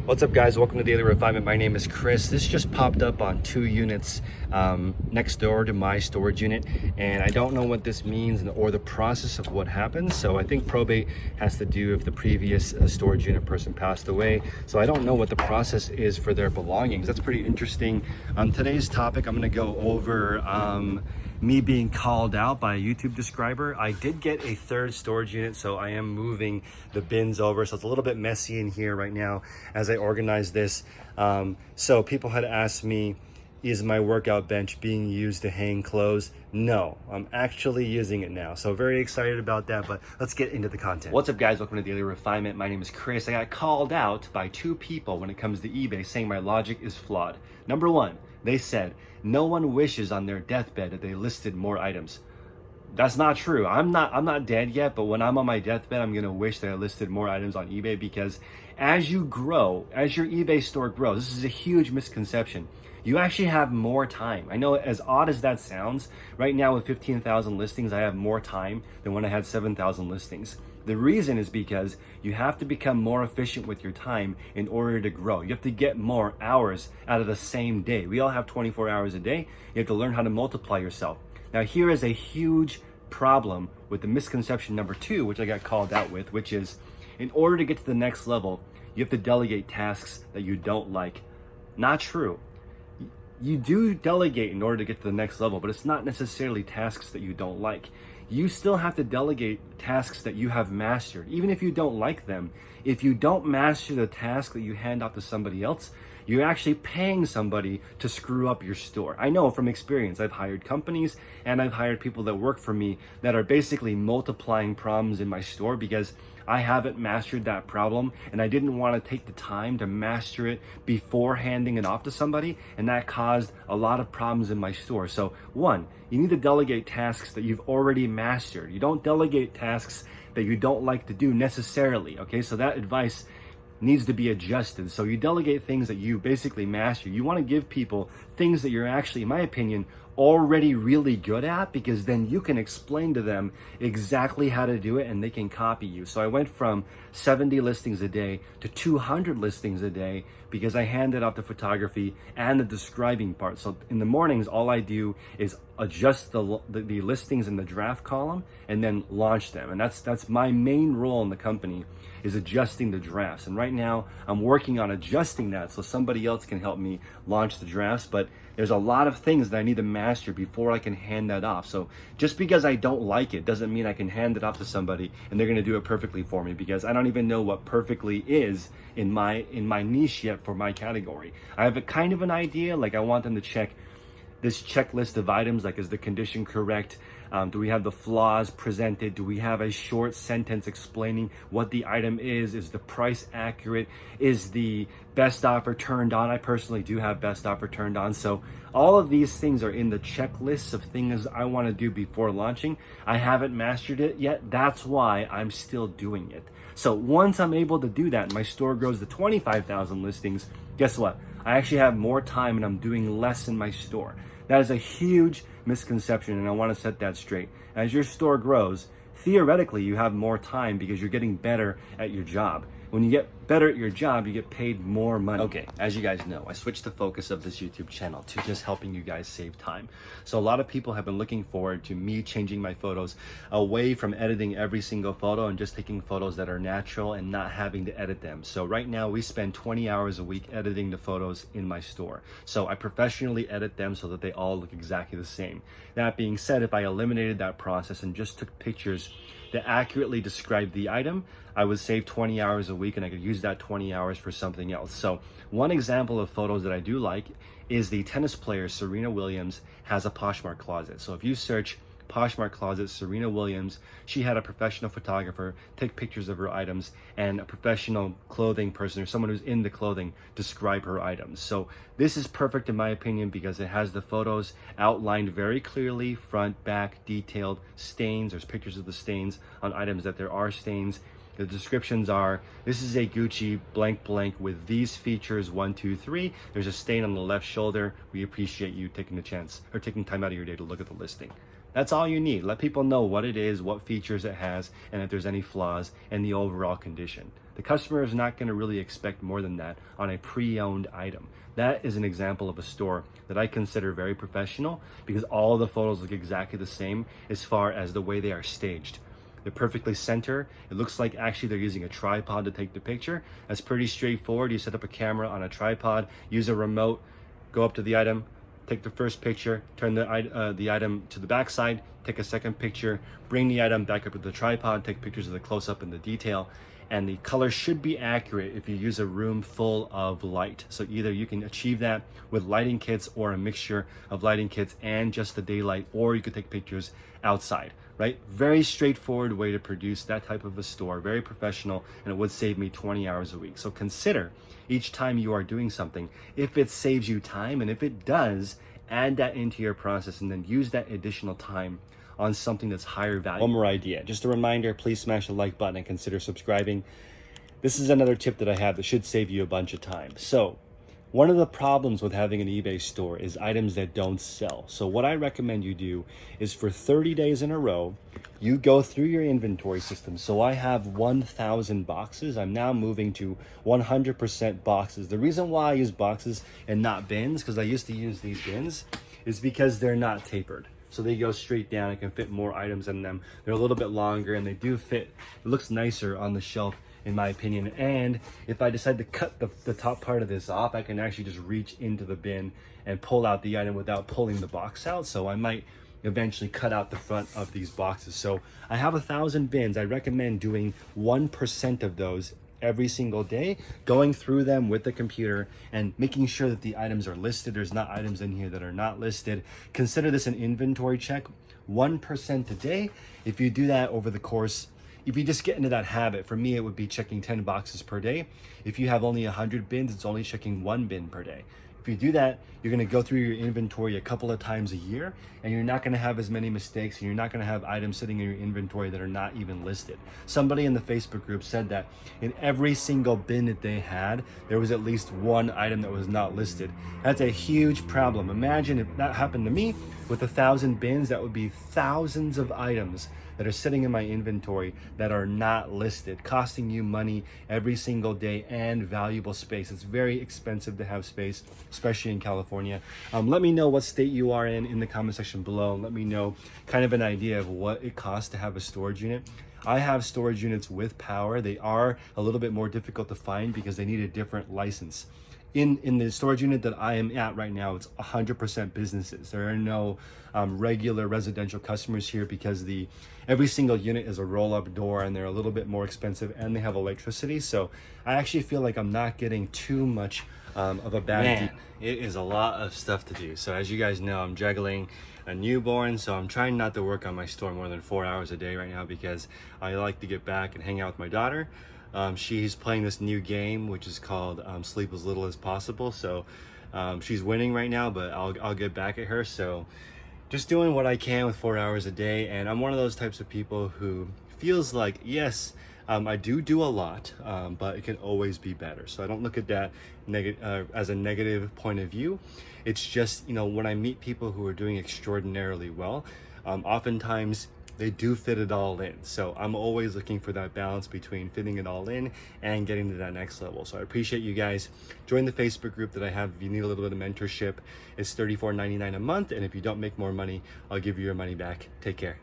What's up, guys? Welcome to Daily Refinement. My name is Chris. This just popped up on 2 units next door to my storage unit, and I don't know what this means or the process of what happens. So I think probate has to do if the previous storage unit person passed away. So I don't know what the process is for their belongings. That's pretty interesting. On today's topic, I'm going to go over me being called out by a YouTube subscriber. I did get a third storage unit, so I am moving the bins over. So it's a little bit messy in here right now as I organize this. So people had asked me, is my workout bench being used to hang clothes? No, I'm actually using it now. So very excited about that, but let's get into the content. What's up, guys? Welcome to Daily Refinement. My name is Chris. I got called out by two people when it comes to eBay saying my logic is flawed. Number one, they said, no one wishes on their deathbed that they listed more items. That's not true. I'm not dead yet, but when I'm on my deathbed, I'm gonna wish that I listed more items on eBay, because as you grow, as your eBay store grows, this is a huge misconception. You actually have more time. I know, as odd as that sounds, right now with 15,000 listings, I have more time than when I had 7,000 listings. The reason is because you have to become more efficient with your time in order to grow. You have to get more hours out of the same day. We all have 24 hours a day. You have to learn how to multiply yourself. Now, here is a huge problem with the misconception number two, which I got called out with, which is in order to get to the next level, you have to delegate tasks that you don't like. Not true. You do delegate in order to get to the next level, but it's not necessarily tasks that you don't like. You still have to delegate tasks that you have mastered, even if you don't like them. If you don't master the task that you hand off to somebody else, you're actually paying somebody to screw up your store. I know from experience. I've hired companies and I've hired people that work for me that are basically multiplying problems in my store because I haven't mastered that problem, and I didn't want to take the time to master it before handing it off to somebody, and that caused a lot of problems in my store. So one, you need to delegate tasks that you've already mastered. You don't delegate tasks that you don't like to do necessarily, okay? So that advice needs to be adjusted. So you delegate things that you basically master. You want to give people things that you're actually, in my opinion, already really good at, because then you can explain to them exactly how to do it and they can copy you. So I went from 70 listings a day to 200 listings a day because I handed off the photography and the describing part. So in the mornings, all I do is adjust the listings in the draft column and then launch them. And that's my main role in the company, is adjusting the drafts. And right now I'm working on adjusting that so somebody else can help me launch the drafts. But there's a lot of things that I need to master before I can hand that off. So just because I don't like it doesn't mean I can hand it off to somebody and they're going to do it perfectly for me, because I don't even know what perfectly is in my niche yet for my category. I have a kind of an idea, like I want them to check this checklist of items, like is the condition correct? Do we have the flaws presented? Do we have a short sentence explaining what the item is? Is the price accurate? Is the best offer turned on? I personally do have best offer turned on. So all of these things are in the checklist of things I want to do before launching. I haven't mastered it yet. That's why I'm still doing it. So once I'm able to do that and my store grows to 25,000 listings, guess what? I actually have more time and I'm doing less in my store. That is a huge misconception, and I want to set that straight. As your store grows, theoretically, you have more time because you're getting better at your job. When you get better at your job, you get paid more money. Okay, as you guys know, I switched the focus of this YouTube channel to just helping you guys save time. So a lot of people have been looking forward to me changing my photos away from editing every single photo and just taking photos that are natural and not having to edit them. So right now we spend 20 hours a week editing the photos in my store. So I professionally edit them so that they all look exactly the same. That being said, if I eliminated that process and just took pictures that accurately describe the item, I would save 20 hours a week and I could use that 20 hours for something else. So one example of photos that I do like is the tennis player Serena Williams has a Poshmark closet. So if you search Poshmark closet Serena Williams, she had a professional photographer take pictures of her items and a professional clothing person or someone who's in the clothing describe her items. So this is perfect in my opinion because it has the photos outlined very clearly, front, back, detailed, stains. There's pictures of the stains on items that there are stains. The descriptions are, this is a Gucci blank blank with these features 1, 2, 3. There's a stain on the left shoulder. We appreciate you taking the chance or taking time out of your day to look at the listing. That's all you need. Let people know what it is, what features it has, and if there's any flaws, and the overall condition. The customer is not going to really expect more than that on a pre-owned item. That is an example of a store that I consider very professional because all the photos look exactly the same as far as the way they are staged. They're perfectly center. It looks like actually they're using a tripod to take the picture. That's pretty straightforward. You set up a camera on a tripod, use a remote, go up to the item, take the first picture, turn the item to the back side, take a second picture, bring the item back up to the tripod, take pictures of the close-up and the detail. And the color should be accurate if you use a room full of light. So either you can achieve that with lighting kits or a mixture of lighting kits and just the daylight, or you could take pictures outside, right? Very straightforward way to produce that type of a store, very professional, and it would save me 20 hours a week. So consider each time you are doing something, if it saves you time, and if it does, add that into your process and then use that additional time on something that's higher value. One more idea, just a reminder, please smash the like button and consider subscribing. This is another tip that I have that should save you a bunch of time. So one of the problems with having an eBay store is items that don't sell. So what I recommend you do is for 30 days in a row, you go through your inventory system. So I have 1,000 boxes. I'm now moving to 100% boxes. The reason why I use boxes and not bins, because I used to use these bins, is because they're not tapered. So they go straight down. I can fit more items in them. They're a little bit longer and they do fit. It looks nicer on the shelf in my opinion. And if I decide to cut the top part of this off, I can actually just reach into the bin and pull out the item without pulling the box out. So I might eventually cut out the front of these boxes. So I have 1,000 bins. I recommend doing 1% of those every single day, going through them with the computer and making sure that the items are listed. There's not items in here that are not listed. Consider this an inventory check, 1% a day. If you do that over the course, if you just get into that habit, for me, it would be checking 10 boxes per day. If you have only 100 bins, it's only checking 1 bin per day. If you do that, you're gonna go through your inventory a couple of times a year, and you're not gonna have as many mistakes, and you're not gonna have items sitting in your inventory that are not even listed. Somebody in the Facebook group said that in every single bin that they had, there was at least one item that was not listed. That's a huge problem. Imagine if that happened to me with 1,000 bins, that would be thousands of items that are sitting in my inventory that are not listed, costing you money every single day and valuable space. It's very expensive to have space, especially in California. Let me know what state you are in the comment section below. Let me know kind of an idea of what it costs to have a storage unit. I have storage units with power. They are a little bit more difficult to find because they need a different license. In the storage unit that I am at right now, it's 100% businesses. There are no regular residential customers here because every single unit is a roll-up door and they're a little bit more expensive and they have electricity. So I actually feel like I'm not getting too much of a bad deal. It is a lot of stuff to do. So as you guys know, I'm juggling a newborn, so I'm trying not to work on my store more than 4 hours a day right now because I like to get back and hang out with my daughter. She's playing this new game which is called Sleep as Little as Possible. So she's winning right now, but I'll get back at her. So just doing what I can with 4 hours a day. And I'm one of those types of people who feels like, yes, I do a lot, but it can always be better. So I don't look at that as a negative point of view. It's just, when I meet people who are doing extraordinarily well, oftentimes they do fit it all in. So I'm always looking for that balance between fitting it all in and getting to that next level. So I appreciate you guys. Join the Facebook group that I have. If you need a little bit of mentorship, it's $34.99 a month. And if you don't make more money, I'll give you your money back. Take care.